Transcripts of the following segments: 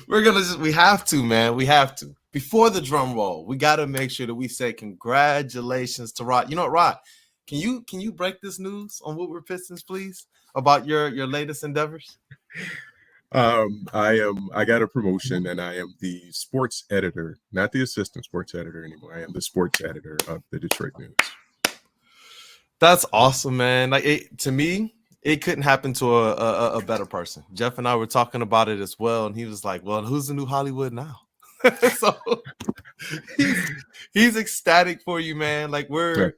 We have to, man. We have to. Before the drum roll, we got to make sure that we say congratulations to Rod. You know what, Rod? Can you break this news on Woodward Pistons, please, about your latest endeavors? I got a promotion and I am the sports editor, not the assistant sports editor anymore. I am the sports editor of the Detroit News. That's awesome, man. To me, it couldn't happen to a better person. Jeff and I were talking about it as well, and he was like, "Well, who's the new Hollywood now?" So he's ecstatic for you, man. Like we're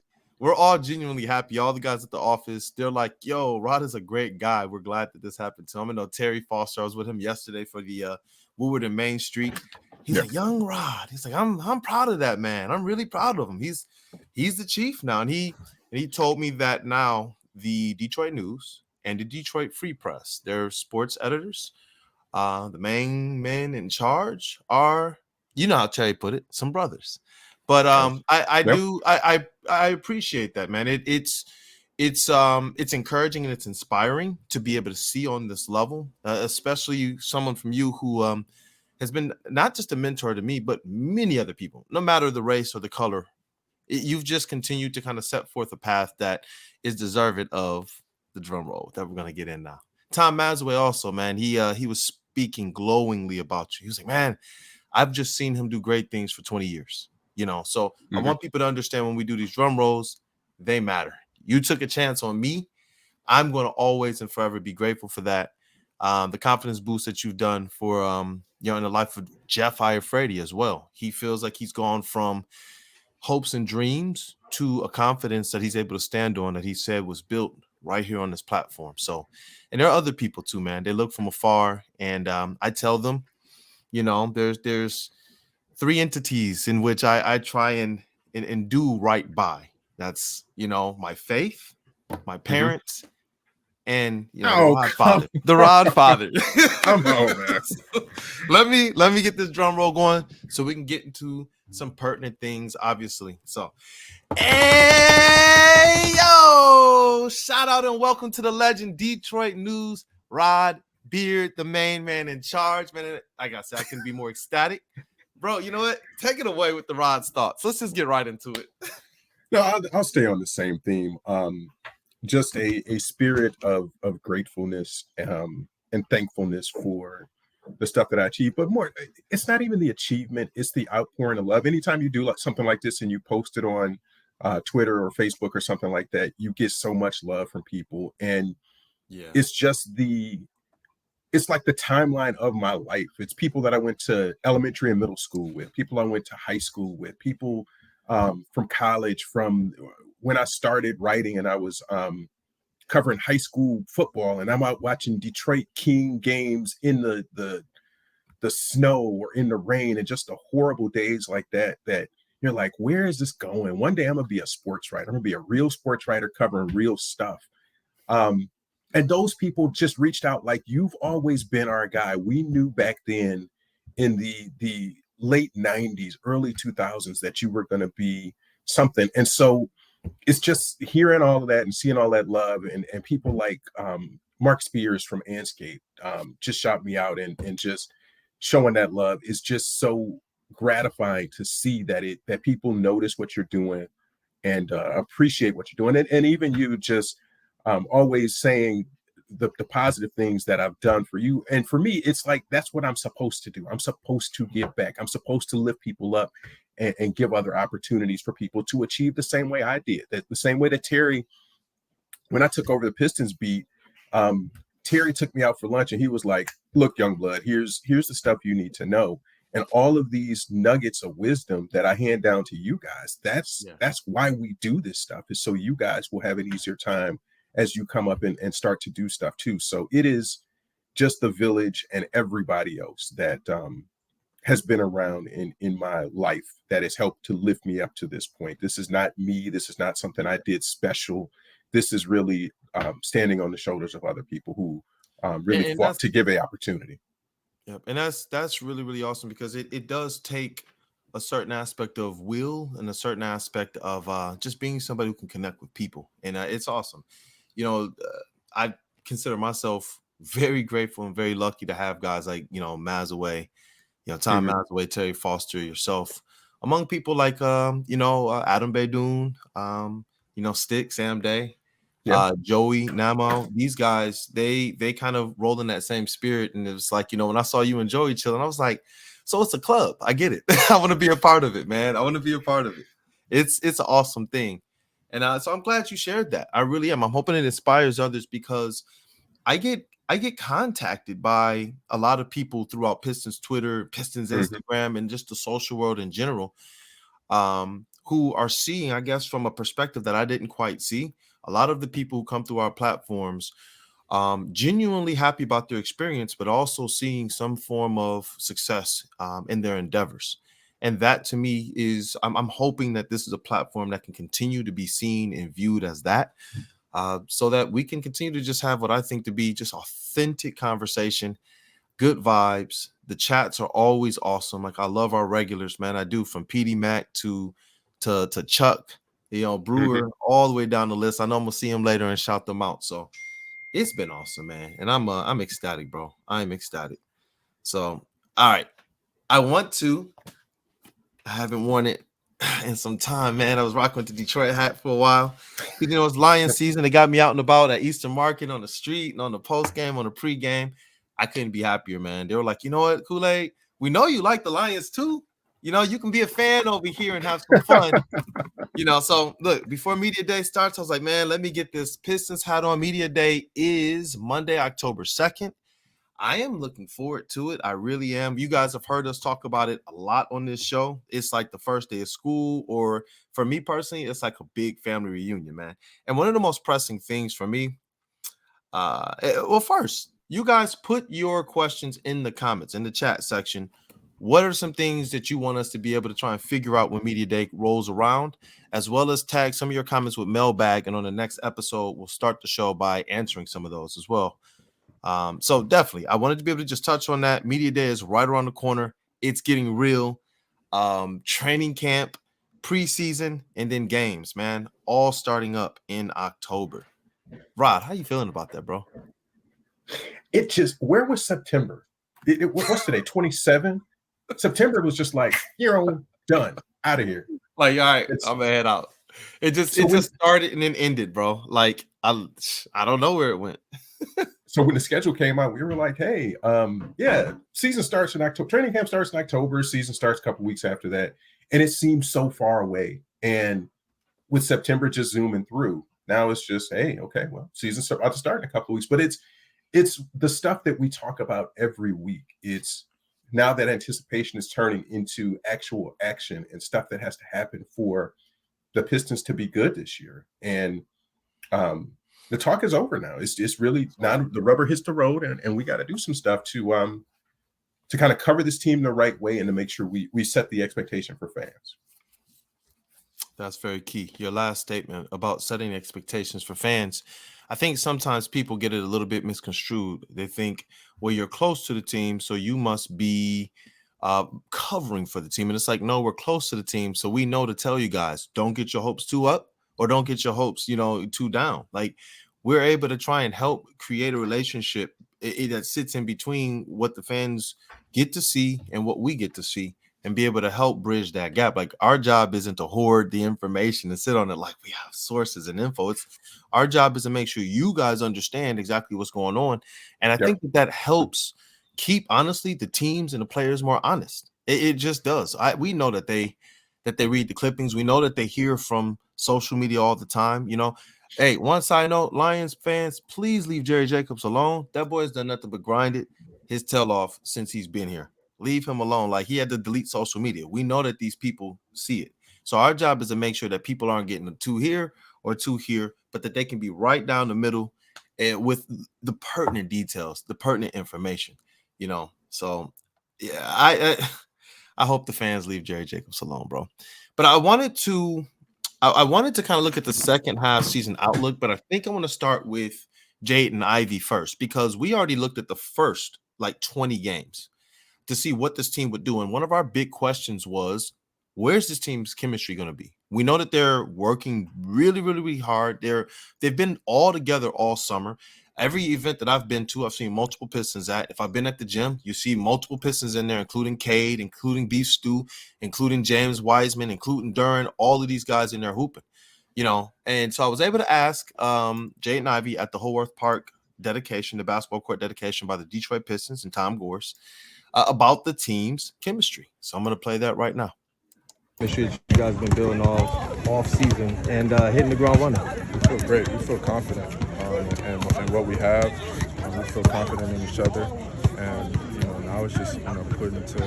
all genuinely happy. All the guys at the office, they're like, "Yo, Rod is a great guy. We're glad that this happened to him." I know Terry Foster. I was with him yesterday for the Woodward and Main Street. He's like, "Young Rod." He's like, "I'm proud of that man. I'm really proud of him. He's the chief now." And he told me that now the Detroit News and the Detroit Free Press, their sports editors, the main men in charge are, you know how Terry put it, some brothers. But I appreciate that, man. It's encouraging and it's inspiring to be able to see on this level, especially someone from you who has been not just a mentor to me, but many other people, no matter the race or the color. You've just continued to kind of set forth a path that is deserving of the drum roll that we're going to get in now. Tom Mazaway also, man, he was speaking glowingly about you. He was like, "Man, I've just seen him do great things for 20 years." So I want people to understand when we do these drum rolls, they matter. You took a chance on me. I'm going to always and forever be grateful for that. The confidence boost that you've done for, in the life of Jeff Iafredi as well. He feels like he's gone from hopes and dreams to a confidence that he's able to stand on that he said was built right here on this platform. So, and there are other people too, man. They look from afar, and I tell them, there's three entities in which I try and do right by. That's my faith, my parents, and the Rod Father. The Rod Father. Come on, man. let me get this drum roll going so we can get into some pertinent things, obviously. So, hey, yo, shout out and welcome to the legend Detroit News, Rod Beard, the main man in charge. Man, like I said, I couldn't be more ecstatic. Bro, you know what? Take it away with the Rod's thoughts. Let's just get right into it. No, I'll stay on the same theme. Just a spirit of gratefulness and thankfulness for the stuff that I achieved, but more, it's not even the achievement, it's the outpouring of love. Anytime you do like something like this and you post it on Twitter or Facebook or something like that, you get so much love from people. And it's just it's like the timeline of my life. It's people that I went to elementary and middle school with, people I went to high school with, people from college, from when I started writing and I was covering high school football, and I'm out watching Detroit King games in the snow or in the rain, and just the horrible days like that you're like, where is this going? One day I'm gonna be a sports writer. I'm gonna be a real sports writer covering real stuff. And those people just reached out like, you've always been our guy. We knew back then in the late 90s, early 2000s that you were going to be something. And so it's just hearing all of that and seeing all that love, and people like Mark Spears from Anscape just shout me out and just showing that love is just so gratifying to see that people notice what you're doing and appreciate what you're doing. And even you just always saying the positive things that I've done for you. And for me, it's like, that's what I'm supposed to do. I'm supposed to give back. I'm supposed to lift people up and give other opportunities for people to achieve the same way I did. That the same way that Terry, when I took over the Pistons beat, Terry took me out for lunch and he was like, "Look, young blood, here's the stuff you need to know." And all of these nuggets of wisdom that I hand down to you guys, that's why we do this stuff, is so you guys will have an easier time as you come up and start to do stuff too. So it is just the village and everybody else that has been around in my life that has helped to lift me up to this point. This is not me. This is not something I did special. This is really standing on the shoulders of other people who really fought to give an opportunity. Yep. And that's really, really awesome, because it does take a certain aspect of will and a certain aspect of just being somebody who can connect with people. And it's awesome. I consider myself very grateful and very lucky to have guys like, Mazaway, Tom Mhm. Mazaway, Terry Foster, yourself, among people like, Adam Baydoun, Stick, Sam Day, Yeah. Joey Namo. These guys, they kind of roll in that same spirit. And it was like, when I saw you and Joey chilling, I was like, so it's a club. I get it. I want to be a part of it, man. I want to be a part of it. It's an awesome thing. And so I'm glad you shared that. I really am. I'm hoping it inspires others because I get contacted by a lot of people throughout Pistons Twitter, Pistons Mhm. Instagram, and just the social world in general, who are seeing, I guess, from a perspective that I didn't quite see. A lot of the people who come through our platforms, genuinely happy about their experience, but also seeing some form of success in their endeavors. And that to me is, I'm hoping that this is a platform that can continue to be seen and viewed as that, so that we can continue to just have what I think to be just authentic conversation, good vibes. The chats are always awesome. Like, I love our regulars, man. I do, from PD Mac to Chuck, Mhm. Brewer, all the way down the list. I know I'm gonna see him later and shout them out. So it's been awesome, man. And I'm ecstatic, bro. I'm ecstatic. So, all right. I haven't worn it in some time, man. I was rocking with the Detroit hat for a while. It's Lions season. They got me out and about at Eastern Market, on the street, and on the post game, on the pregame. I couldn't be happier, man. They were like, you know what, Kool-Aid, we know you like the Lions too. You can be a fan over here and have some fun. So look, before Media Day starts, I was like, man, let me get this Pistons hat on. Media Day is Monday, October 2nd. I am looking forward to it. I really am. You guys have heard us talk about it a lot on this show. It's like the first day of school, or for me personally, it's like a big family reunion, man. And one of the most pressing things for me, well, first, you guys put your questions in the comments, in the chat section. What are some things that you want us to be able to try and figure out when Media Day rolls around, as well as tag some of your comments with mailbag. And on the next episode, we'll start the show by answering some of those as well. So definitely, I wanted to be able to just touch on that. Media Day is right around the corner. It's getting real. Training camp, preseason, and then games, man, all starting up in October. Rod, how you feeling about that, bro? It just, where was September? What's today? 27. September was just like, done, out of here. Like, all right, It's I'm gonna head out. It just so it when just started and then ended, bro. Like, I don't know where it went. so when the schedule came out, we were like, hey, yeah, season starts in October. Training camp starts in October. Season starts a couple weeks after that, and it seems so far away. And with September just zooming through, now it's just, hey, okay, well, season's about to start in a couple weeks. But it's the stuff that we talk about every week. It's now that anticipation is turning into actual action and stuff that has to happen for the Pistons to be good this year. And um, the talk is over now. It's really now the rubber hits the road, and we got to do some stuff to kind of cover this team the right way and to make sure we set the expectation for fans. That's very key. Your last statement about setting expectations for fans. I think sometimes people get it a little bit misconstrued. They think, well, you're close to the team, so you must be covering for the team. And it's like, no, we're close to the team. So we know to tell you guys, don't get your hopes too up, or don't get your hopes, too down. Like, we're able to try and help create a relationship that sits in between what the fans get to see and what we get to see, and be able to help bridge that gap. Like, our job isn't to hoard the information and sit on it like we have sources and info. It's our job is to make sure you guys understand exactly what's going on. And I Yep. think that helps keep, honestly, the teams and the players more honest. It just does. We know that they read the clippings. We know that they hear from social media all the time. Hey, one side note, Lions fans, please leave Jerry Jacobs alone. That boy's done nothing but grind his tail off since he's been here. Leave him alone. Like, he had to delete social media. We know that these people see it. So our job is to make sure that people aren't getting two here or two here, but that they can be right down the middle, and with the pertinent details, the pertinent information. So yeah, I hope the fans leave Jerry Jacobs alone, bro. But I wanted to kind of look at the second half season outlook, but I think I want to start with Jaden and Ivey first, because we already looked at the first like 20 games to see what this team would do. And one of our big questions was, where's this team's chemistry going to be? We know that they're working really, really, really hard. They've been all together all summer. Every event that I've been to, I've seen multiple Pistons at. If I've been at the gym, you see multiple Pistons in there, including Cade, including Beef Stew, including James Wiseman, including Duren, all of these guys in there hooping, And so I was able to ask Jaden and Ivey at the Woodward Park dedication, the basketball court dedication by the Detroit Pistons and Tom Gores, about the team's chemistry. So I'm going to play that right now. Chemistry that you guys have been building all off season and hitting the ground running. We feel great. We feel confident in what we have. We feel confident in each other, and now it's just putting into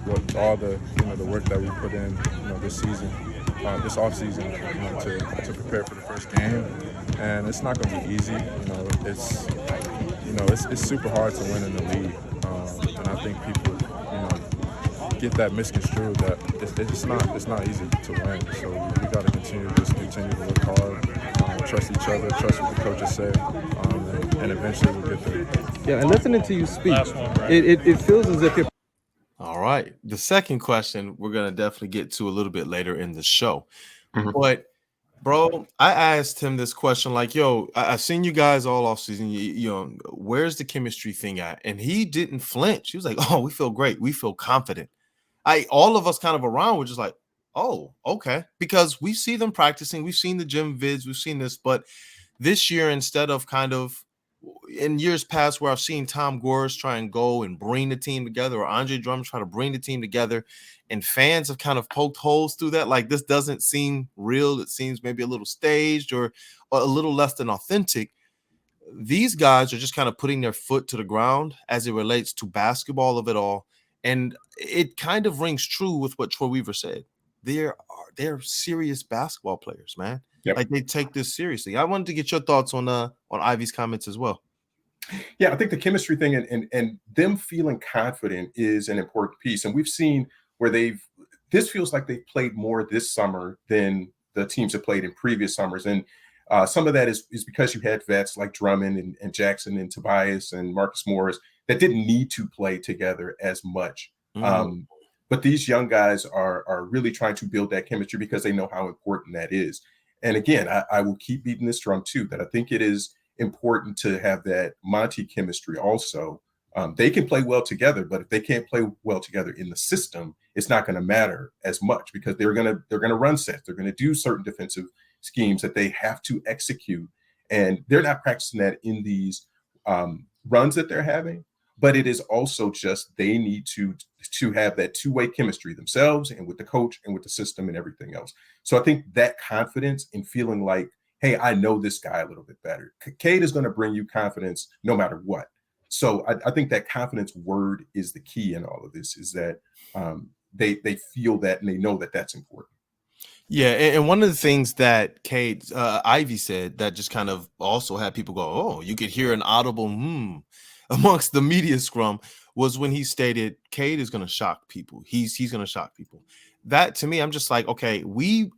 what all the the work that we put in this season, this off season, to prepare for the first game. And it's not going to be easy. It's super hard to win in the league, and I think people get that misconstrued that it's not easy to win. So we got to continue to work hard, trust each other, trust what the coaches say, and eventually we'll get there. Yeah, and listening to you speak, it feels as if you're. All right. The second question we're going to definitely get to a little bit later in the show. Mhm. But, bro, I asked him this question like, yo, I've seen you guys all offseason. Where's the chemistry thing at? And he didn't flinch. He was like, oh, we feel great. We feel confident. All of us kind of around were just like, oh, okay. Because we see them practicing. We've seen the gym vids. We've seen this. But this year, instead of kind of in years past where I've seen Tom Gores try and go and bring the team together, or Andre Drummond try to bring the team together, and fans have kind of poked holes through that. Like, this doesn't seem real. It seems maybe a little staged or a little less than authentic. These guys are just kind of putting their foot to the ground as it relates to basketball of it all. And it kind of rings true with what Troy Weaver said. They're serious basketball players, man. Yep. Like, they take this seriously. I wanted to get your thoughts on Ivey's comments as well. Yeah, I think the chemistry thing and them feeling confident is an important piece. And we've seen where this feels like they've played more this summer than the teams have played in previous summers. And some of that is because you had vets like Drummond and Jackson and Tobias and Marcus Morris that didn't need to play together as much. Mm. But these young guys are really trying to build that chemistry because they know how important that is. And again, I will keep beating this drum too, that I think it is important to have that Monty chemistry also. They can play well together, but if they can't play well together in the system, it's not going to matter as much because they're going to run sets. They're going to do certain defensive schemes that they have to execute. And they're not practicing that in these runs that they're having. But it is also just they need to have that two-way chemistry themselves and with the coach and with the system and everything else. So I think that confidence in feeling like, hey, I know this guy a little bit better. Cade is going to bring you confidence no matter what. So I think that confidence word is the key in all of this, is that they feel that and they know that that's important. Yeah, and one of the things that Cade Ivey said that just kind of also had people go, oh, you could hear an audible amongst the media scrum was when he stated Cade is going to shock people. He's going to shock people. That to me, I'm just like, okay,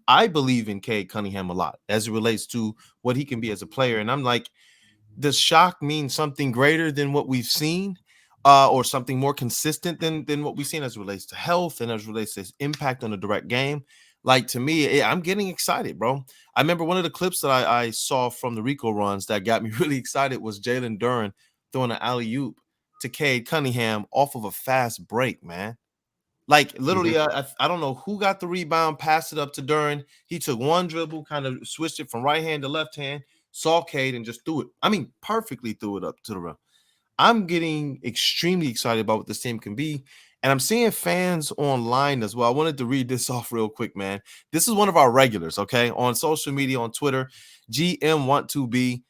I believe in Cade Cunningham a lot as it relates to what he can be as a player. And I'm like, does shock mean something greater than what we've seen or something more consistent than what we've seen as it relates to health and as it relates to his impact on the direct game? Like, to me, I'm getting excited, bro. I remember one of the clips that I saw from the Rico runs that got me really excited was Jalen Duren throwing an alley-oop to Cade Cunningham off of a fast break, man. Like, literally, I don't know who got the rebound, passed it up to Duren. He took one dribble, kind of switched it from right hand to left hand, saw Cade, and just threw it. I mean, perfectly threw it up to the rim. I'm getting extremely excited about what this team can be. And I'm seeing fans online as well. I wanted to read this off real quick, man. This is one of our regulars, okay? On social media, on Twitter, GM12B,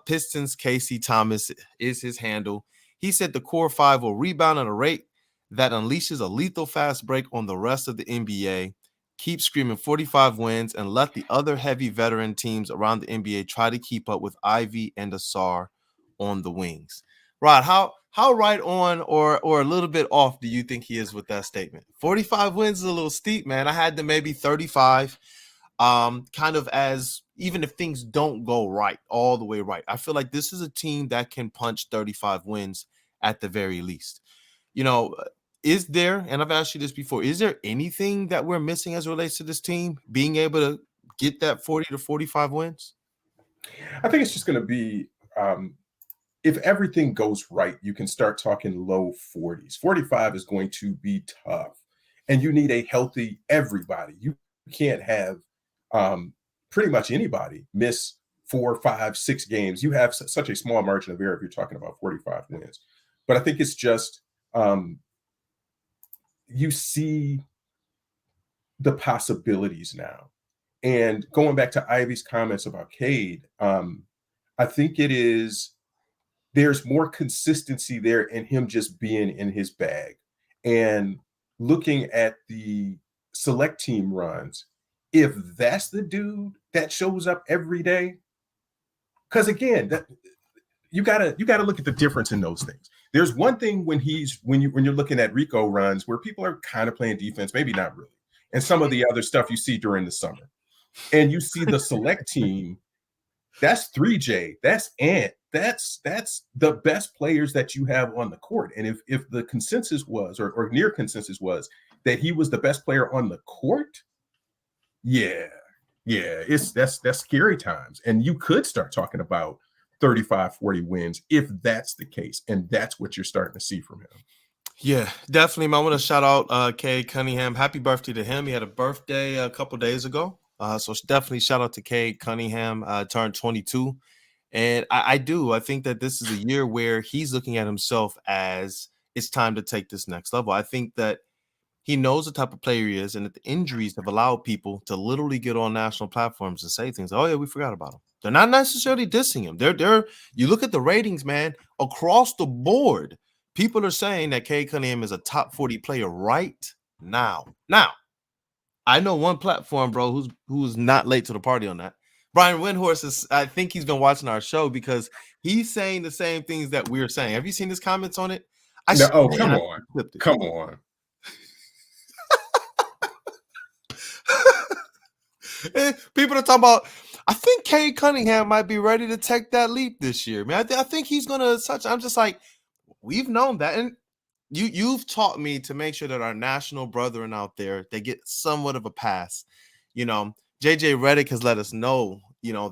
Pistons Casey Thomas is his handle. He said the core five will rebound at a rate that unleashes a lethal fast break on the rest of the NBA. Keep screaming 45 wins and let the other heavy veteran teams around the NBA try to keep up with Ivey and Asar on the wings. Rod, how right on or a little bit off do you think he is with that statement? 45 wins is a little steep, man. I had them maybe 35, kind of as even if things don't go right, all the way right. I feel like this is a team that can punch 35 wins at the very least. Is there, and I've asked you this before, is there anything that we're missing as it relates to this team being able to get that 40 to 45 wins? I think it's just going to be if everything goes right, you can start talking low 40s. 45 is going to be tough. And you need a healthy everybody. You can't have pretty much anybody miss 4, 5, 6 games. You have such a small margin of error if you're talking about 45 wins. But I think it's just you see the possibilities now. And going back to Ivey's comments about Cade, I think there's more consistency there in him just being in his bag. And looking at the select team runs, if that's the dude that shows up every day, because again, you gotta look at the difference in those things. There's one thing when you're looking at Rico runs where people are kind of playing defense, maybe not really, and some of the other stuff you see during the summer, and you see the select team. That's 3J. That's Ant. That's the best players that you have on the court. And if the consensus was, or near consensus was, that he was the best player on the court, that's scary times. And you could start talking about 35, 40 wins if that's the case. And that's what you're starting to see from him. Yeah, definitely. I want to shout out Cade Cunningham. Happy birthday to him. He had a birthday a couple days ago. So definitely shout out to Cade Cunningham, turned 22. And I think that this is a year where he's looking at himself as it's time to take this next level. I think that he knows the type of player he is, and that the injuries have allowed people to literally get on national platforms and say things. Oh yeah, we forgot about him. They're not necessarily dissing him. You look at the ratings, man, across the board. People are saying that Cade Cunningham is a top 40 player right now. Now, I know one platform, bro, who's not late to the party on that. Brian Windhorst I think he's been watching our show because he's saying the same things that we're saying. Have you seen his comments on it? Come on. People are talking about, I think Cade Cunningham might be ready to take that leap this year, man. I think he's going to such. I'm just like, we've known that. And you've taught me to make sure that our national brethren out there, they get somewhat of a pass. JJ Redick has let us know,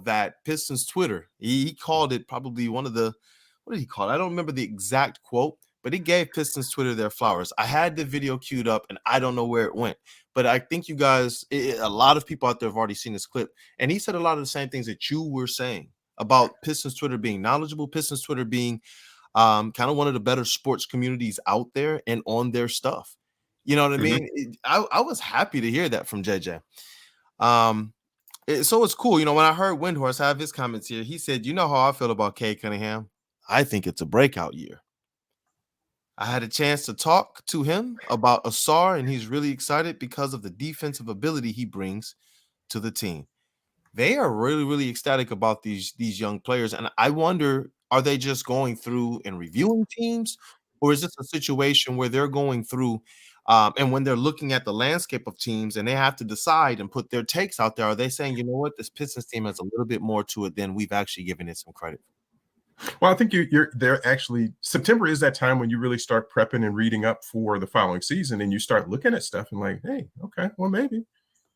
that Pistons Twitter, he called it probably one of the, what did he call it? I don't remember the exact quote, but he gave Pistons Twitter their flowers. I had the video queued up and I don't know where it went, but I think you guys, a lot of people out there have already seen this clip. And he said a lot of the same things that you were saying about Pistons Twitter being knowledgeable, Pistons Twitter being kind of one of the better sports communities out there and on their stuff. You know what I mean? I was happy to hear that from JJ. So it's cool. When I heard Windhorst have his comments here, he said, you know how I feel about Cade Cunningham? I think it's a breakout year. I had a chance to talk to him about Asar, and he's really excited because of the defensive ability he brings to the team. They are really, really ecstatic about these young players. And I wonder, are they just going through and reviewing teams, or is this a situation where they're going through and when they're looking at the landscape of teams and they have to decide and put their takes out there, are they saying, you know what, this Pistons team has a little bit more to it than we've actually given it some credit? Well, I think they're actually, September is that time when you really start prepping and reading up for the following season, and you start looking at stuff and like, hey, okay, well, maybe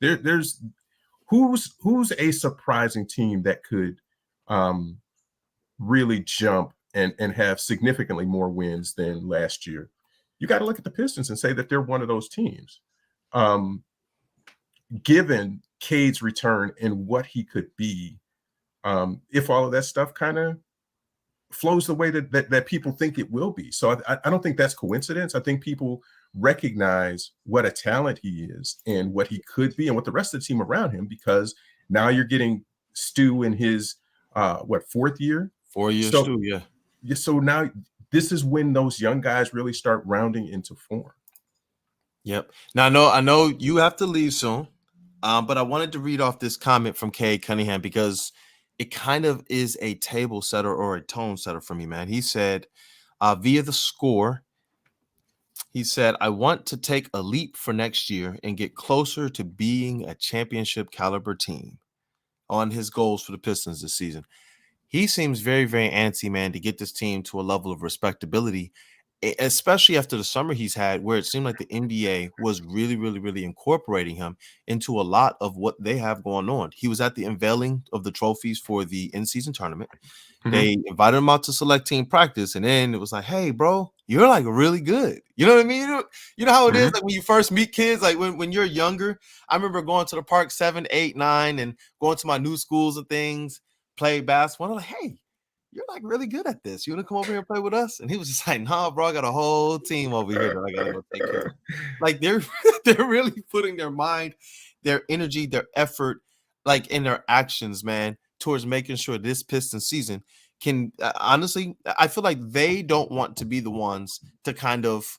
there's who's a surprising team that could really jump and have significantly more wins than last year. You got to look at the Pistons and say that they're one of those teams. Given Cade's return and what he could be, if all of that stuff kind of flows the way that people think it will be. So I don't think that's coincidence. I think people recognize what a talent he is and what he could be and what the rest of the team around him, because now you're getting Stu in his fourth year? 4 years, Stu, yeah. So now this is when those young guys really start rounding into form. Yep. Now I know you have to leave soon, but I wanted to read off this comment from Cade Cunningham because it kind of is a table setter or a tone setter for me, man. He said, via the score, he said, I want to take a leap for next year and get closer to being a championship caliber team on his goals for the Pistons this season. He seems very, very antsy, man, to get this team to a level of respectability. especially after the summer he's had, where it seemed like the NBA was really, really, really incorporating him into a lot of what they have going on. He was at the unveiling of the trophies for the in-season tournament. They invited him out to select team practice, and then it was like, hey, bro, you're like really good. You know what I mean? You know how it is like when you first meet kids, like when you're younger. I remember going to the park 7, 8, 9, and going to my new schools and things, play basketball. I'm like, hey, you're like really good at this. You want to come over here and play with us? And he was just like, nah, bro, I got a whole team over here that I gotta go take care of. Like they're really putting their mind, their energy, their effort, like in their actions, man, towards making sure this Pistons season can honestly, I feel like they don't want to be the ones to kind of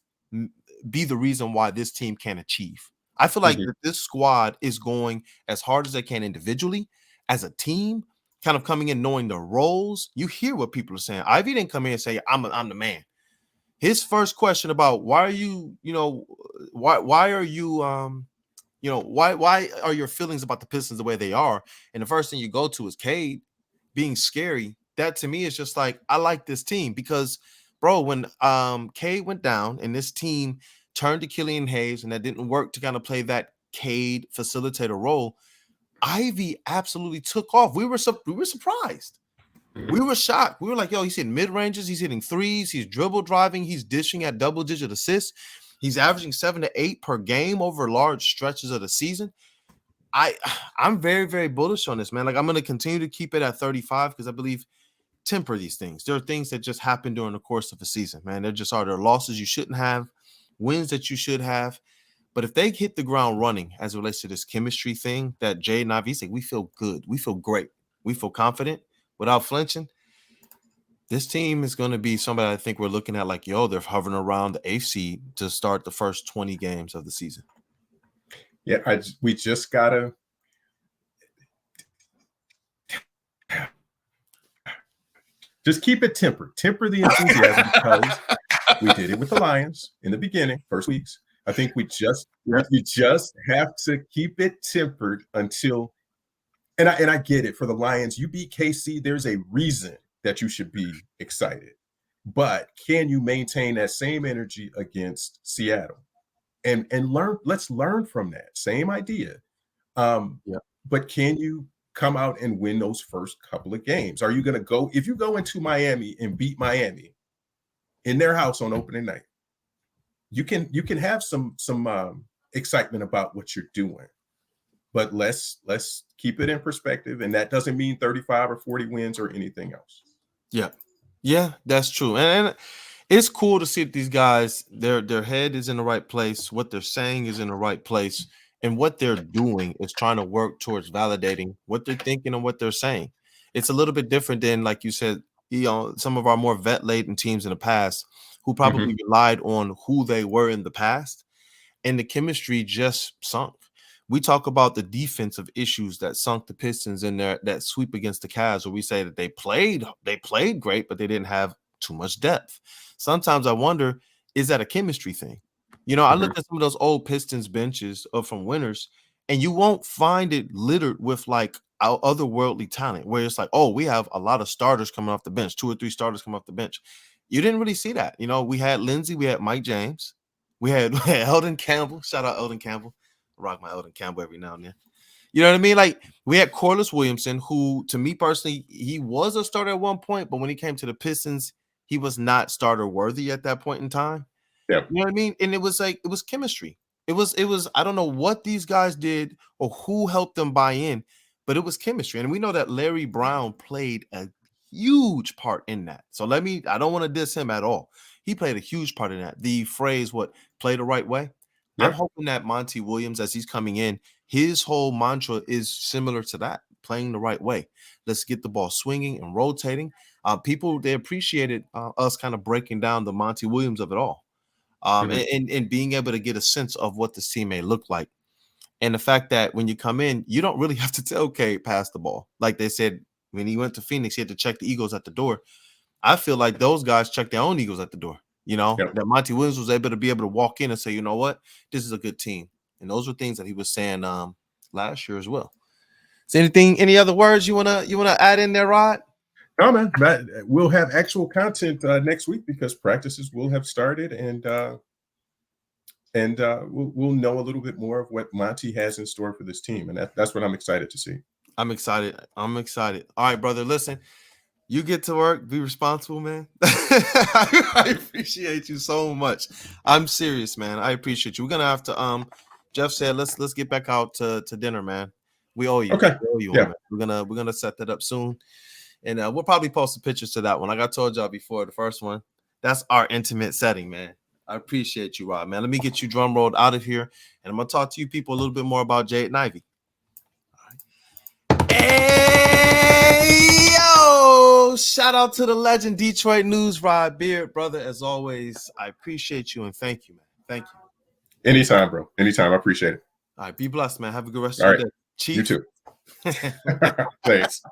be the reason why this team can achieve. I feel like that this squad is going as hard as they can individually, as a team, kind of coming in knowing their roles. You hear what people are saying. Ivey didn't come in and say, I'm the man. His first question about why are you, why are you why are your feelings about the Pistons the way they are? And the first thing you go to is Cade being scary. That to me is just like, I like this team because, bro, when Cade went down and this team turned to Killian Hayes and that didn't work to kind of play that Cade facilitator role, Ivey absolutely took off. We were surprised. We were shocked. We were like, yo, he's hitting mid-ranges, he's hitting threes, he's dribble driving, he's dishing at double-digit assists. He's averaging 7 to 8 per game over large stretches of the season. I'm very, very bullish on this, man. Like, I'm going to continue to keep it at 35 because I believe temper these things. There are things that just happen during the course of a season, man. There just are. There are losses you shouldn't have, wins that you should have. But if they hit the ground running as it relates to this chemistry thing that Jaden and Ivey say, we feel good. We feel great. We feel confident without flinching. This team is going to be somebody I think we're looking at like, yo, they're hovering around the 8th seed to start the first 20 games of the season. Yeah, we just got to just keep it tempered. Temper the enthusiasm because we did it with the Lions in the beginning, first weeks. I think we just have to keep it tempered until and I get it. For the Lions, you beat KC, there's a reason that you should be excited. But can you maintain that same energy against Seattle? And learn, let's learn from that. Same idea. But can you come out and win those first couple of games? Are you going to go, if you go into Miami and beat Miami in their house on opening night, you can have some excitement about what you're doing. But let's keep it in perspective. And that doesn't mean 35 or 40 wins or anything else. Yeah, that's true. And it's cool to see that these guys, their head is in the right place. What they're saying is in the right place. And what they're doing is trying to work towards validating what they're thinking and what they're saying. It's a little bit different than, like you said, some of our more vet-laden teams in the past who probably relied on who they were in the past. And the chemistry just sunk. We talk about the defensive issues that sunk the Pistons in there, that sweep against the Cavs, where we say that they played great, but they didn't have too much depth. Sometimes I wonder, is that a chemistry thing? I look at some of those old Pistons benches from winners, and you won't find it littered with like our otherworldly talent, where it's like, oh, we have a lot of starters coming off the bench, 2 or 3 starters coming off the bench. You didn't really see that. We had Lindsey, we had Mike James, we had Eldon Campbell. Shout out Eldon Campbell. I rock my Eldon Campbell every now and then. You know what I mean? Like, we had Corliss Williamson, who, to me personally, he was a starter at one point, but when he came to the Pistons, he was not starter worthy at that point in time. Yeah. You know what I mean? And it was chemistry. It was, I don't know what these guys did or who helped them buy in, but it was chemistry. And we know that Larry Brown played a huge part in that. So I don't want to diss him at all. He played a huge part in that. The phrase, play the right way? I'm hoping that Monty Williams, as he's coming in, his whole mantra is similar to that, playing the right way. Let's get the ball swinging and rotating. People, they appreciated us kind of breaking down the Monty Williams of it all, and being able to get a sense of what this team may look like. And the fact that when you come in, you don't really have to tell Cade pass the ball. Like they said, when he went to Phoenix, he had to check the egos at the door. I feel like those guys check their own egos at the door. That Monty Williams was able to walk in and say, you know what, this is a good team. And those were things that he was saying last year as well. Is any other words you wanna add in there, Rod? No, man, we'll have actual content next week because practices will have started, and we'll know a little bit more of what Monty has in store for this team, and that's what I'm excited to see. I'm excited. All right, brother. Listen, you get to work. Be responsible, man. I appreciate you so much. I'm serious, man. I appreciate you. We're gonna have to. Jeff said, let's get back out to dinner, man. We owe you. Okay. We owe you Yeah. one, man. We're gonna set that up soon, and we'll probably post some pictures to that one. Like I told y'all before, the first one. That's our intimate setting, man. I appreciate you, Rob, man. Let me get you drum rolled out of here, and I'm gonna talk to you people a little bit more about Jaden and Ivey. Hey, yo! Shout out to the legend Detroit News, Rod Beard, brother. As always, I appreciate you and thank you, man. Thank you. Anytime, bro. Anytime. I appreciate it. All right, be blessed, man. Have a good rest All of your right. day. Chief. You too. Thanks.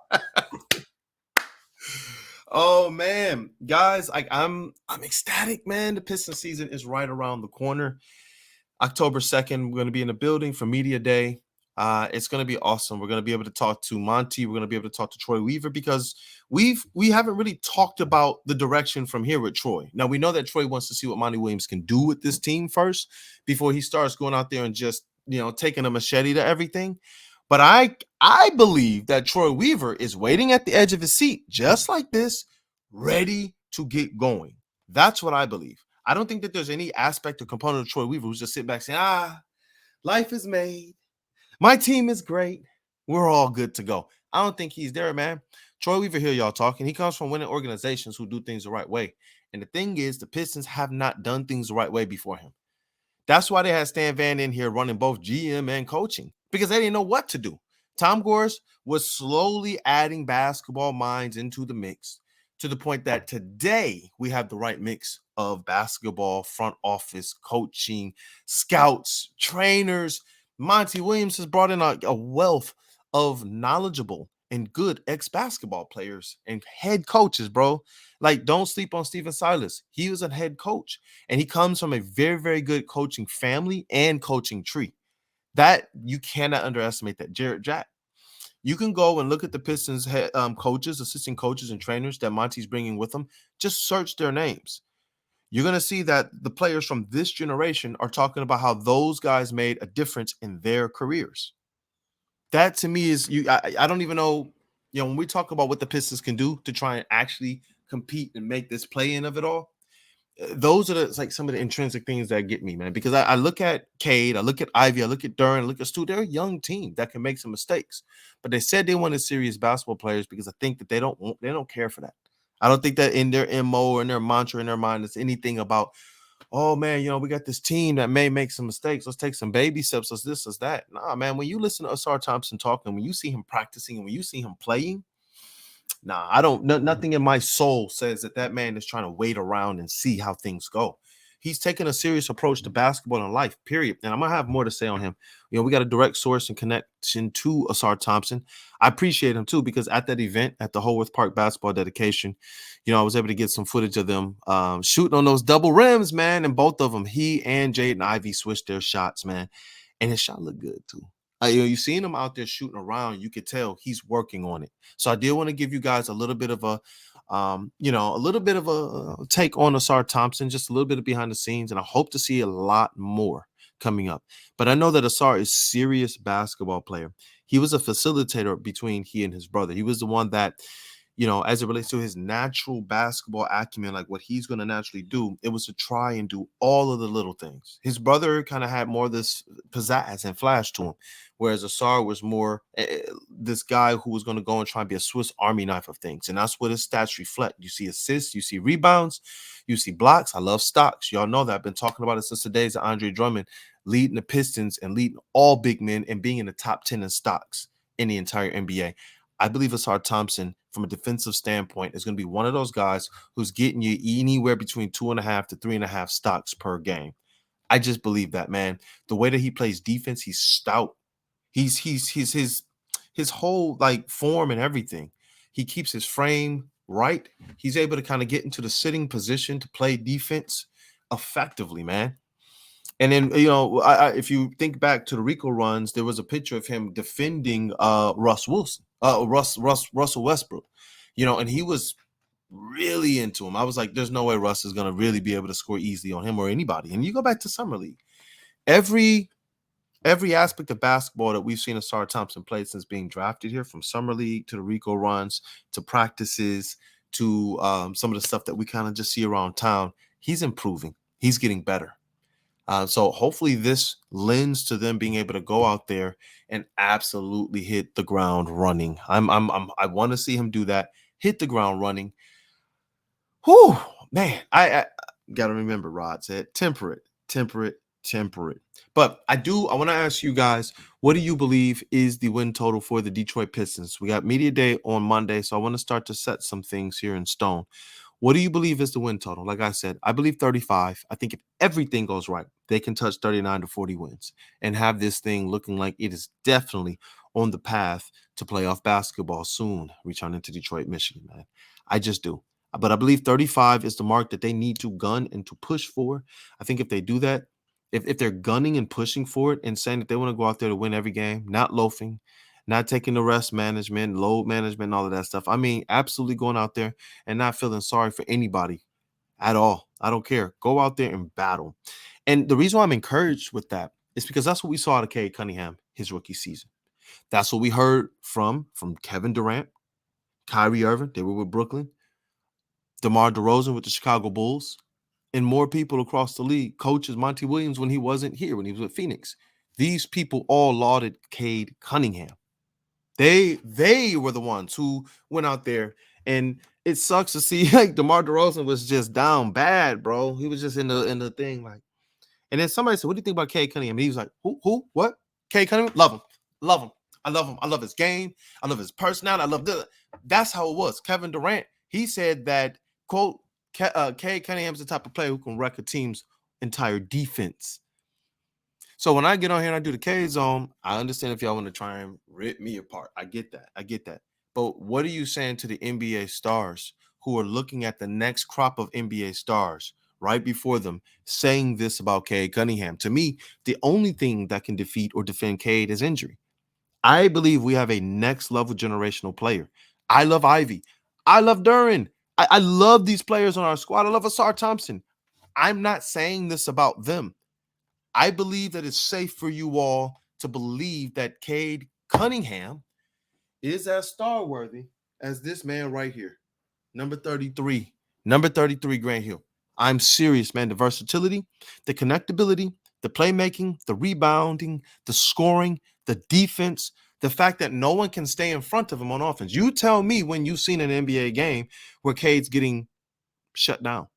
Oh man, guys, I'm ecstatic, man. The Pistons season is right around the corner. October 2nd, we're going to be in the building for Media Day. It's going to be awesome. We're going to be able to talk to Monty. We're going to be able to talk to Troy Weaver because we haven't really talked about the direction from here with Troy. Now, we know that Troy wants to see what Monty Williams can do with this team first before he starts going out there and just, taking a machete to everything. But I believe that Troy Weaver is waiting at the edge of his seat, just like this, ready to get going. That's what I believe. I don't think that there's any aspect or component of Troy Weaver who's just sitting back saying, life is made. My team is great. We're all good to go. I don't think he's there, man. Troy Weaver here, y'all talking. He comes from winning organizations who do things the right way. And the thing is, the Pistons have not done things the right way before him. That's why they had Stan Van in here running both GM and coaching because they didn't know what to do. Tom Gores was slowly adding basketball minds into the mix to the point that today we have the right mix of basketball, front office, coaching, scouts, trainers. Monty Williams has brought in a wealth of knowledgeable and good ex-basketball players and head coaches, bro. Like, don't sleep on Stephen Silas. He was a head coach, and he comes from a very, very good coaching family and coaching tree. That you cannot underestimate that. Jarrett Jack. You can go and look at the Pistons head, coaches, assistant coaches, and trainers that Monty's bringing with him. Just search their names. You're going to see that the players from this generation are talking about how those guys made a difference in their careers. That to me is I don't even know, when we talk about what the Pistons can do to try and actually compete and make this play-in of it all, those are some of the intrinsic things that get me, man, because I look at Cade, I look at Ivey, I look at Duren, I look at Stu. They're a young team that can make some mistakes, but they said they wanted serious basketball players because I think that they don't care for that. I don't think that in their MO or in their mantra in their mind is anything about, oh man, we got this team that may make some mistakes. Let's take some baby steps. Let's this, let's that. Nah, man, when you listen to Asar Thompson talking, when you see him practicing, and when you see him playing, nothing in my soul says that man is trying to wait around and see how things go. He's taking a serious approach to basketball and life, period. And I'm going to have more to say on him. We got a direct source and connection to Asar Thompson. I appreciate him too, because at that event, at the Woodward Park basketball dedication, I was able to get some footage of them shooting on those double rims, man. And both of them, he and Jaden and Ivey switched their shots, man. And his shot looked good too. You seen him out there shooting around. You could tell he's working on it. So I did want to give you guys a little bit of a take on Asar Thompson, just a little bit of behind the scenes, and I hope to see a lot more coming up. But I know that Asar is a serious basketball player. He was a facilitator between he and his brother. He was the one that, as it relates to his natural basketball acumen, like what he's going to naturally do, it was to try and do all of the little things. His brother kind of had more of this pizzazz and flash to him, whereas Asar was more this guy who was going to go and try and be a Swiss Army knife of things. And that's what his stats reflect. You see assists, you see rebounds, you see blocks. I love stocks. Y'all know that. I've been talking about it since the days of Andre Drummond, leading the Pistons and leading all big men and being in the top 10 in stocks in the entire NBA. I believe Asar Thompson, from a defensive standpoint, is going to be one of those guys who's getting you anywhere between 2.5 to 3.5 stocks per game. I just believe that, man. The way that he plays defense, he's stout. He's his whole form and everything. He keeps his frame right. He's able to kind of get into the sitting position to play defense effectively, man. And then, if you think back to the Rico runs, there was a picture of him defending Russell Westbrook. and he was really into him. I was like, there's no way Russ is going to really be able to score easily on him or anybody. And you go back to Summer League. Every aspect of basketball that we've seen Asar Thompson play since being drafted here, from Summer League to the Rico runs to practices to some of the stuff that we kind of just see around town, he's improving. He's getting better. So hopefully this lends to them being able to go out there and absolutely hit the ground running. I want to see him do that, hit the ground running. Whew, man, I got to remember Rod said temperate. But I want to ask you guys, what do you believe is the win total for the Detroit Pistons? We got media day on Monday, so I want to start to set some things here in stone. What do you believe is the win total? Like I said, I believe 35. I think if everything goes right, they can touch 39 to 40 wins and have this thing looking like it is definitely on the path to playoff basketball soon, returning to Detroit, Michigan, man. I just do. But I believe 35 is the mark that they need to gun and to push for. I think if they do that, if they're gunning and pushing for it and saying that they want to go out there to win every game, not loafing, not taking the rest management, load management, and all of that stuff. I mean, absolutely going out there and not feeling sorry for anybody at all. I don't care. Go out there and battle. And the reason why I'm encouraged with that is because that's what we saw out of Cade Cunningham his rookie season. That's what we heard from Kevin Durant, Kyrie Irving. They were with Brooklyn. DeMar DeRozan with the Chicago Bulls. And more people across the league, coaches, Monty Williams when he wasn't here, when he was with Phoenix. These people all lauded Cade Cunningham. They were the ones who went out there, and it sucks to see like DeMar DeRozan was just down bad, bro. He was just in the thing, like. And then somebody said, "What do you think about Cade Cunningham?" And he was like, "Who? What? Cade Cunningham? Love him. I love him. I love his game. I love his personality. I love this." That's how it was. Kevin Durant, he said that, quote, Cade Cunningham's the type of player who can wreck a team's entire defense. So when I get on here and I do the K zone, I understand if y'all want to try and rip me apart. I get that. But what are you saying to the NBA stars who are looking at the next crop of NBA stars right before them saying this about Cade Cunningham? To me, the only thing that can defeat or defend Cade is injury. I believe we have a next level generational player. I love Ivey. I love Duren. I love these players on our squad. I love Asar Thompson. I'm not saying this about them. I believe that it's safe for you all to believe that Cade Cunningham is as star-worthy as this man right here, number 33 Grant Hill. I'm serious, man. The versatility, the connectability, the playmaking, the rebounding, the scoring, the defense, the fact that no one can stay in front of him on offense. You tell me when you've seen an NBA game where Cade's getting shut down.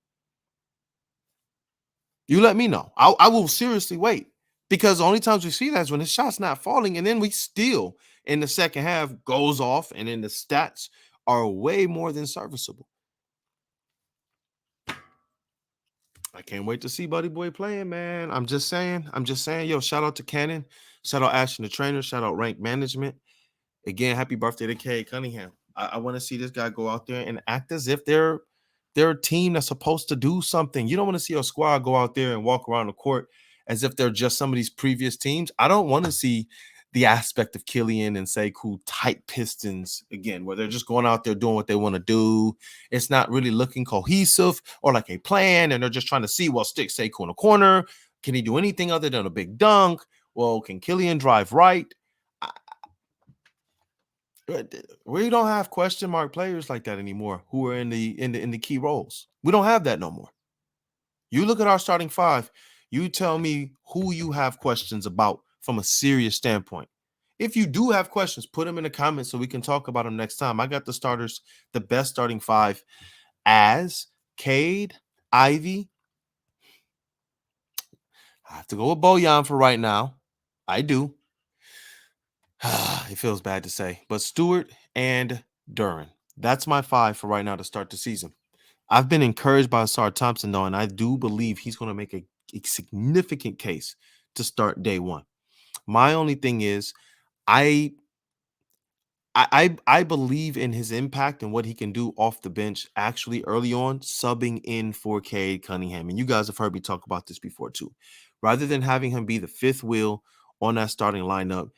You let me know. I will seriously wait, because the only times we see that is when his shot's not falling, and then we still in the second half goes off, and then the stats are way more than serviceable. I can't wait to see Buddy Boy playing, man. I'm just saying. Yo, shout out to Cannon. Shout out Ashton the trainer. Shout out Rank Management. Again, happy birthday to Cade Cunningham. I want to see this guy go out there and act as if they're a team that's supposed to do something. You don't want to see your squad go out there and walk around the court as if they're just some of these previous teams. I don't want to see the aspect of Killian and Sekou tight Pistons again, where they're just going out there doing what they want to do. It's not really looking cohesive or like a plan, and they're just trying to see, well, stick Sekou in the corner. Can he do anything other than a big dunk? Well, can Killian drive right? We don't have question mark players like that anymore who are in the key roles. We don't have that no more. You look at our starting five, you tell me who you have questions about from a serious standpoint. If you do have questions, put them in the comments so we can talk about them next time. I got the starters, the best starting five as Cade, Ivey. I have to go with Bojan for right now. I do. It feels bad to say, but Stewart and Duren. That's my five for right now to start the season. I've been encouraged by Asar Thompson, though, and I do believe he's going to make a significant case to start day one. My only thing is I believe in his impact and what he can do off the bench actually early on, subbing in for Cade Cunningham. And you guys have heard me talk about this before too. Rather than having him be the fifth wheel on that starting lineup,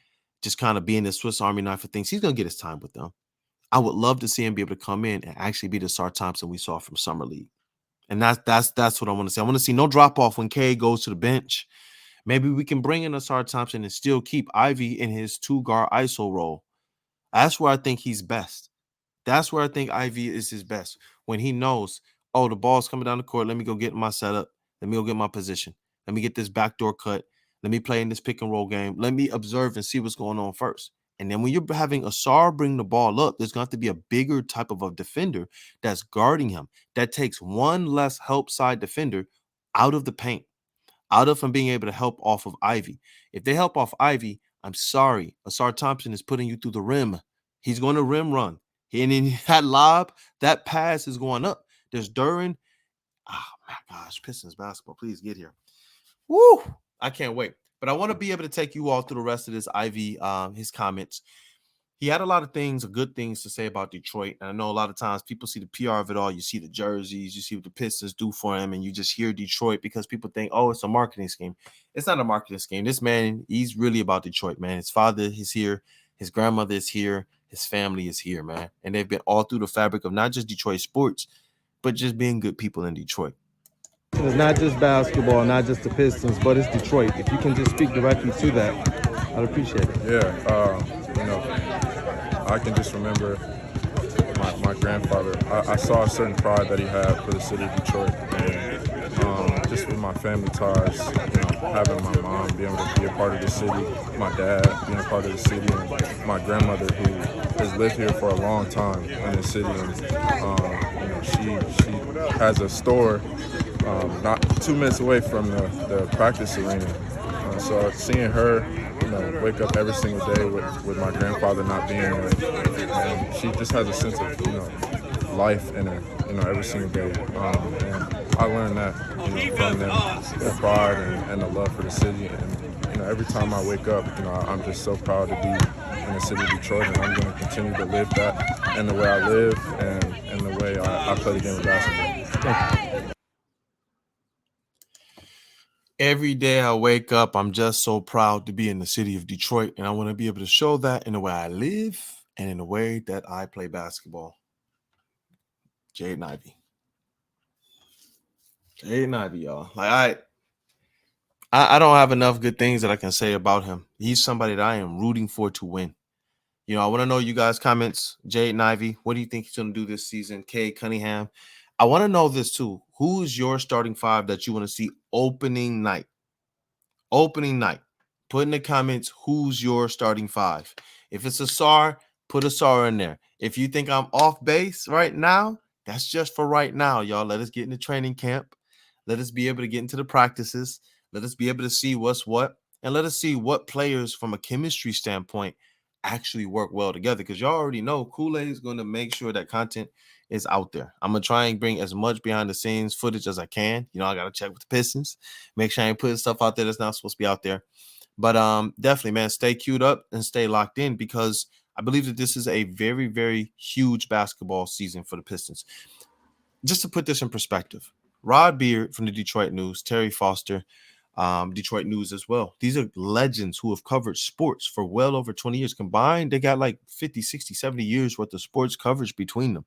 just kind of being the Swiss Army knife of things, he's going to get his time with them. I would love to see him be able to come in and actually be the Sar Thompson we saw from Summer League. And that's what I want to see. I want to see no drop off when Cade goes to the bench. Maybe we can bring in a Sar Thompson and still keep Ivey in his 2-guard ISO role. That's where I think he's best. That's where I think Ivey is his best. When he knows, oh, the ball's coming down the court. Let me go get my setup. Let me go get my position. Let me get this backdoor cut. Let me play in this pick and roll game. Let me observe and see what's going on first. And then when you're having Asar bring the ball up, there's going to have to be a bigger type of a defender that's guarding him. That takes one less help side defender out of the paint, out of him being able to help off of Ivey. If they help off Ivey, I'm sorry. Asar Thompson is putting you through the rim. He's going to rim run. And in that lob, that pass is going up. There's Duren. Oh, my gosh. Pistons basketball. Please get here. Woo! I can't wait. But I want to be able to take you all through the rest of this Ivey, his comments. He had a lot of things, good things to say about Detroit. And I know a lot of times people see the PR of it all. You see the jerseys, you see what the Pistons do for him, and you just hear Detroit because people think, oh, it's a marketing scheme. It's not a marketing scheme. This man, he's really about Detroit, man. His father is here. His grandmother is here. His family is here, man. And they've been all through the fabric of not just Detroit sports, but just being good people in Detroit. It's not just basketball, not just the Pistons, but it's Detroit. If you can just speak directly to that, I'd appreciate it. Yeah, I can just remember my grandfather. I saw a certain pride that he had for the city of Detroit, and just with my family ties, having my mom be able to be a part of the city, my dad being a part of the city, and my grandmother who has lived here for a long time in the city, and she has a store not 2 minutes away from the practice arena. So seeing her, wake up every single day with my grandfather not being there, and she just has a sense of, life in her, every single day. And I learned that, from them, the pride and the love for the city. And, every time I wake up, I'm just so proud to be in the city of Detroit, and I'm going to continue to live that in the way I live and the way I play the game of basketball. Thank you. Every day I wake up, I'm just so proud to be in the city of Detroit, and I want to be able to show that in the way I live and in the way that I play basketball. Jaden Ivey. Jaden Ivey, y'all. Like I don't have enough good things that I can say about him. He's somebody that I am rooting for to win. I want to know you guys' comments. Jaden Ivey, what do you think he's going to do this season? Cade Cunningham. I want to know this too. Who is your starting five that you want to see opening night? Opening night. Put in the comments who's your starting five. If it's a SAR, put a SAR in there. If you think I'm off base right now, that's just for right now, y'all. Let us get into training camp. Let us be able to get into the practices. Let us be able to see what's what. And let us see what players from a chemistry standpoint actually work well together. Because y'all already know Kool-Aid is going to make sure that content is out there. I'm going to try and bring as much behind the scenes footage as I can. I got to check with the Pistons. Make sure I ain't putting stuff out there that's not supposed to be out there. But definitely, man, stay queued up and stay locked in because I believe that this is a very, very huge basketball season for the Pistons. Just to put this in perspective, Rod Beard from the Detroit News, Terry Foster, Detroit News as well. These are legends who have covered sports for well over 20 years. Combined, they got like 50, 60, 70 years worth of sports coverage between them.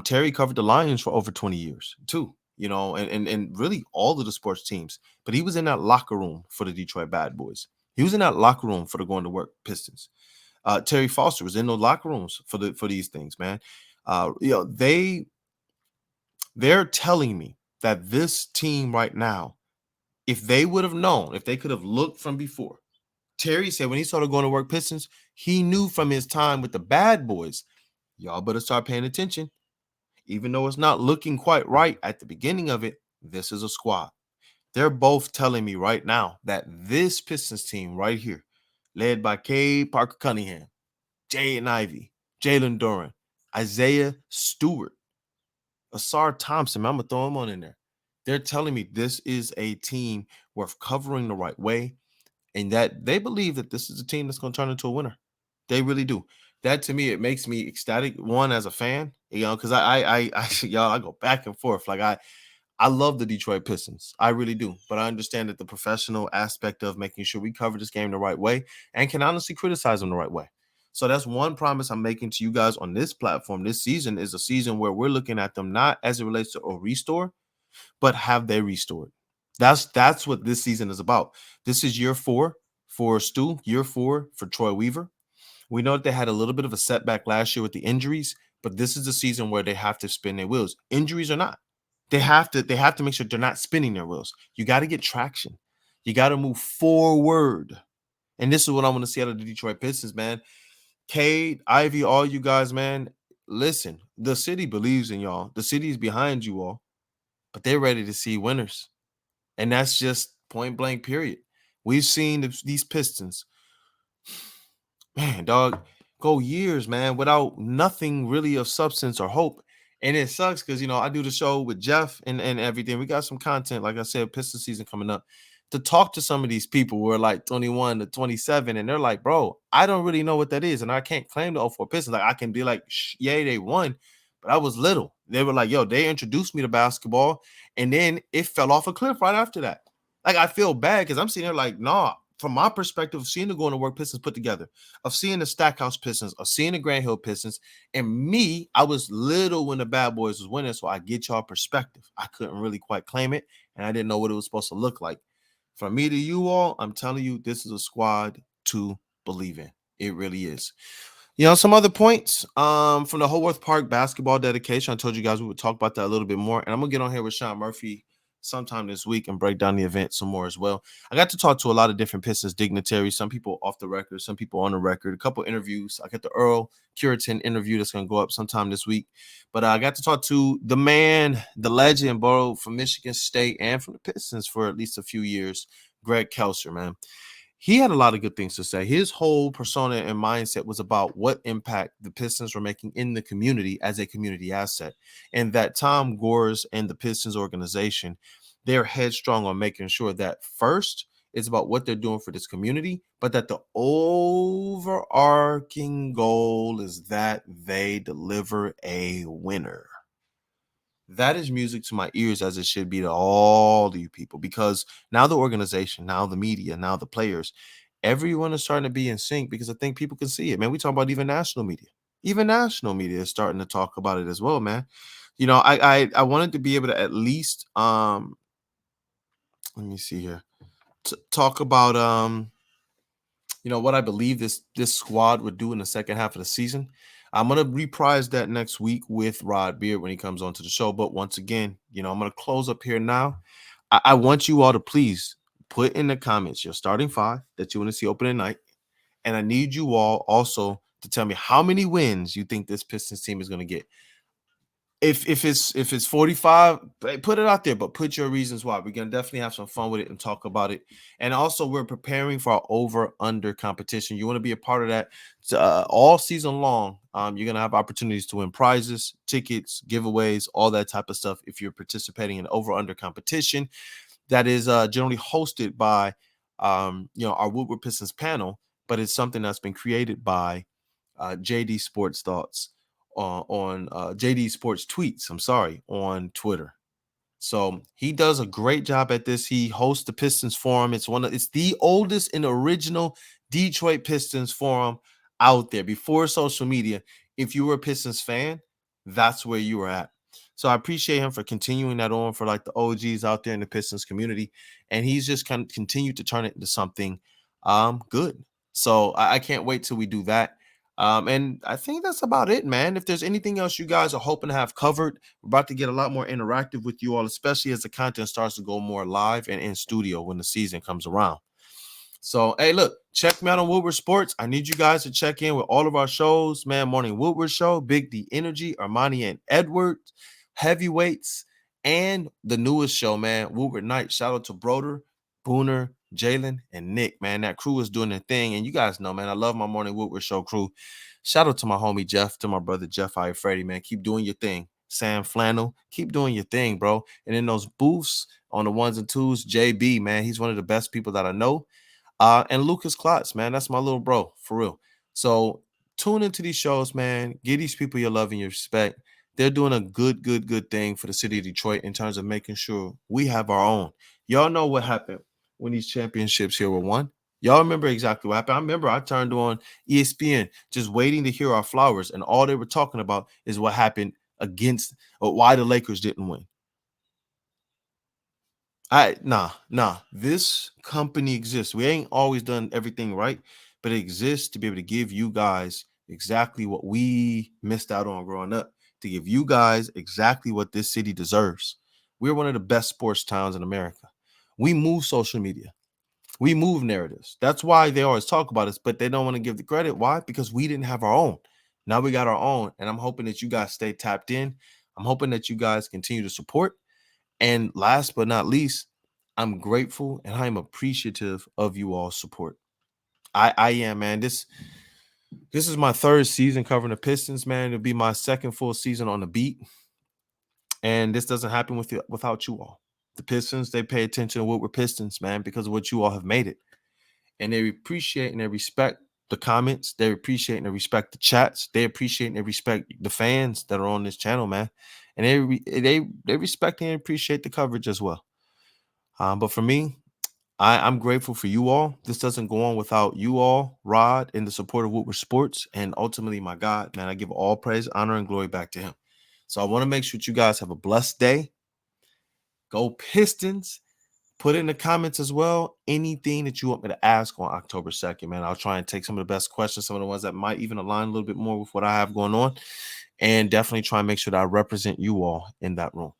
Terry covered the Lions for over 20 years too, and really all of the sports teams. But he was in that locker room for the Detroit Bad Boys. He was in that locker room for the going to work Pistons. Terry Foster was in those locker rooms for these things, man. They're telling me that this team right now, if they would have known, if they could have looked from before, Terry said when he started going to work Pistons, he knew from his time with the Bad Boys, y'all better start paying attention. Even though it's not looking quite right at the beginning of it, this is a squad. They're both telling me right now that this Pistons team right here, led by Cade Cunningham, Jaden Ivey, Jalen Duren, Isaiah Stewart, Asar Thompson, I'm going to throw him on in there. They're telling me this is a team worth covering the right way and that they believe that this is a team that's going to turn into a winner. They really do. That to me, it makes me ecstatic. One, as a fan, because I go back and forth. Like I love the Detroit Pistons. I really do. But I understand that the professional aspect of making sure we cover this game the right way and can honestly criticize them the right way. So that's one promise I'm making to you guys on this platform. This season is a season where we're looking at them not as it relates to a restore, but have they restored? That's what this season is about. This is year 4 for Stu, year 4 for Troy Weaver. We know that they had a little bit of a setback last year with the injuries, but this is the season where they have to spin their wheels. Injuries or not, they have to make sure they're not spinning their wheels. You got to get traction. You got to move forward. And this is what I want to see out of the Detroit Pistons, man. Cade, Ivey, all you guys, man. Listen, the city believes in y'all. The city is behind you all, but they're ready to see winners. And that's just point blank, period. We've seen these Pistons, man, dog, go years, man, without nothing really of substance or hope. And it sucks because, I do the show with Jeff and everything. We got some content, like I said, Piston season coming up, to talk to some of these people who are like 21 to 27. And they're like, bro, I don't really know what that is. And I can't claim the 04 Pistons. Like, I can be like, yay, they won. But I was little. They were like, yo, they introduced me to basketball. And then it fell off a cliff right after that. Like, I feel bad because I'm sitting there like, nah, from my perspective of seeing the Going to Work Pistons put together, of seeing the Stackhouse Pistons, of seeing the Grand Hill Pistons, and me, I was little when the Bad Boys was winning, so I get y'all perspective. I couldn't really quite claim it, and I didn't know what it was supposed to look like. From me to you all, I'm telling you, this is a squad to believe in. It really is. Some other points from the Woodward Park basketball dedication. I told you guys we would talk about that a little bit more, and I'm going to get on here with Sean Murphy sometime this week and break down the event some more as well. I got to talk to a lot of different Pistons dignitaries, some people off the record, some people on the record, a couple interviews. I got the Earl Curitan interview that's going to go up sometime this week. But I got to talk to the man, the legend, bro, from Michigan State and from the Pistons for at least a few years, Greg Kelser, man. He had a lot of good things to say. His whole persona and mindset was about what impact the Pistons were making in the community as a community asset. And that Tom Gores and the Pistons organization, they're headstrong on making sure that first, it's about what they're doing for this community, but that the overarching goal is that they deliver a winner. That is music to my ears, as it should be to all you people, because now the organization, now the media, now the players, everyone is starting to be in sync, because I think people can see it, man. We talk about even national media. Even national media is starting to talk about it as well, man. I wanted to be able to at least let me see here, talk about what I believe this squad would do in the second half of the season. I'm going to reprise that next week with Rod Beard when he comes onto the show. But once again, I'm going to close up here now. I want you all to please put in the comments your starting 5 that you want to see opening night. And I need you all also to tell me how many wins you think this Pistons team is going to get. If it's 45, put it out there, but put your reasons why. We're gonna definitely have some fun with it and talk about it. And also, we're preparing for our over/under competition. You want to be a part of that all season long. You're gonna have opportunities to win prizes, tickets, giveaways, all that type of stuff. If you're participating in over/under competition, that is generally hosted by our Woodward Pistons panel, but it's something that's been created by JD Sports Thoughts. On JD Sports Tweets, on Twitter. So he does a great job at this. He hosts the Pistons Forum. It's the oldest and original Detroit Pistons forum out there before social media. If you were a Pistons fan, that's where you were at. So I appreciate him for continuing that on for like the OGs out there in the Pistons community. And he's just kind of continued to turn it into something good. So I can't wait till we do that. And I think that's about it, man. If there's anything else you guys are hoping to have covered, we're about to get a lot more interactive with you all, especially as the content starts to go more live and in studio when the season comes around. So, hey, look, check me out on Woodward Sports. I need you guys to check in with all of our shows, man. Morning Woodward Show, Big D Energy, Armani and Edward, Heavyweights, and the newest show, man, Woodward Night. Shout out to Broder, Booner, Jalen, and Nick, man. That crew is doing their thing. And you guys know, man, I love my Morning Woodward Show crew. Shout out to my homie Jeff, to my brother Jeff I. Freddie, man. Keep doing your thing. Sam Flannel, keep doing your thing, bro. And in those booths on the 1s and 2s, JB, man, he's one of the best people that I know. And Lucas Klotz, man, that's my little bro, for real. So tune into these shows, man. Give these people your love and your respect. They're doing a good thing for the city of Detroit in terms of making sure we have our own. Y'all know what happened when these championships here were won. Y'all remember exactly what happened. I remember I turned on ESPN just waiting to hear our flowers, and all they were talking about is what happened against or why the Lakers didn't win. Nah. This company exists. We ain't always done everything right, but it exists to be able to give you guys exactly what we missed out on growing up, to give you guys exactly what this city deserves. We're one of the best sports towns in America. We move social media. We move narratives. That's why they always talk about us, but they don't want to give the credit. Why? Because we didn't have our own. Now we got our own, and I'm hoping that you guys stay tapped in. I'm hoping that you guys continue to support. And last but not least, I'm grateful and I'm appreciative of you all's support. I am, man. This is my third season covering the Pistons, man. It'll be my second full season on the beat. And this doesn't happen without you all. The Pistons, they pay attention to Woodward Pistons, man, because of what you all have made it. And they appreciate and they respect the comments. They appreciate and they respect the chats. They appreciate and they respect the fans that are on this channel, man. And they respect and appreciate the coverage as well. But for me, I'm grateful for you all. This doesn't go on without you all, Rod, and the support of Woodward Sports, and ultimately my God, man. I give all praise, honor, and glory back to him. So I want to make sure that you guys have a blessed day. Go Pistons. Put in the comments as well anything that you want me to ask on October 2nd, man. I'll try and take some of the best questions, some of the ones that might even align a little bit more with what I have going on, and definitely try and make sure that I represent you all in that room.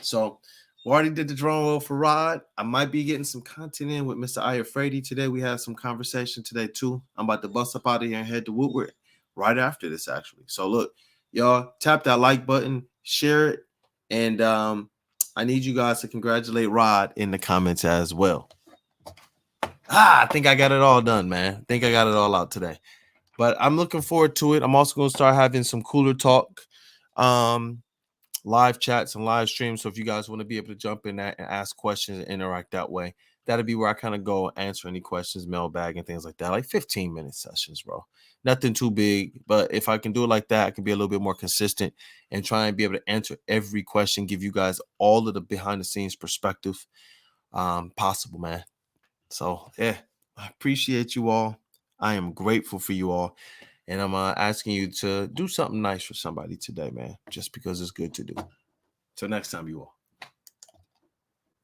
So we already did the drum roll for Rod. I might be getting some content in with Mr. Iafredi today. We have some conversation today too. I'm about to bust up out of here and head to Woodward right after this, actually. So look, y'all, tap that like button, share it, and I need you guys to congratulate Rod in the comments as well. I think I got it all done, man. I think I got it all out today. But I'm looking forward to it. I'm also going to start having some cooler talk, live chats and live streams. So if you guys want to be able to jump in that and ask questions and interact that way, that'll be where I kind of go answer any questions, mailbag and things like that. Like 15-minute sessions, bro. Nothing too big, but if I can do it like that, I can be a little bit more consistent and try and be able to answer every question, give you guys all of the behind the scenes perspective possible, man. So yeah, I appreciate you all. I am grateful for you all. And I'm asking you to do something nice for somebody today, man, just because it's good to do. Till next time, you all.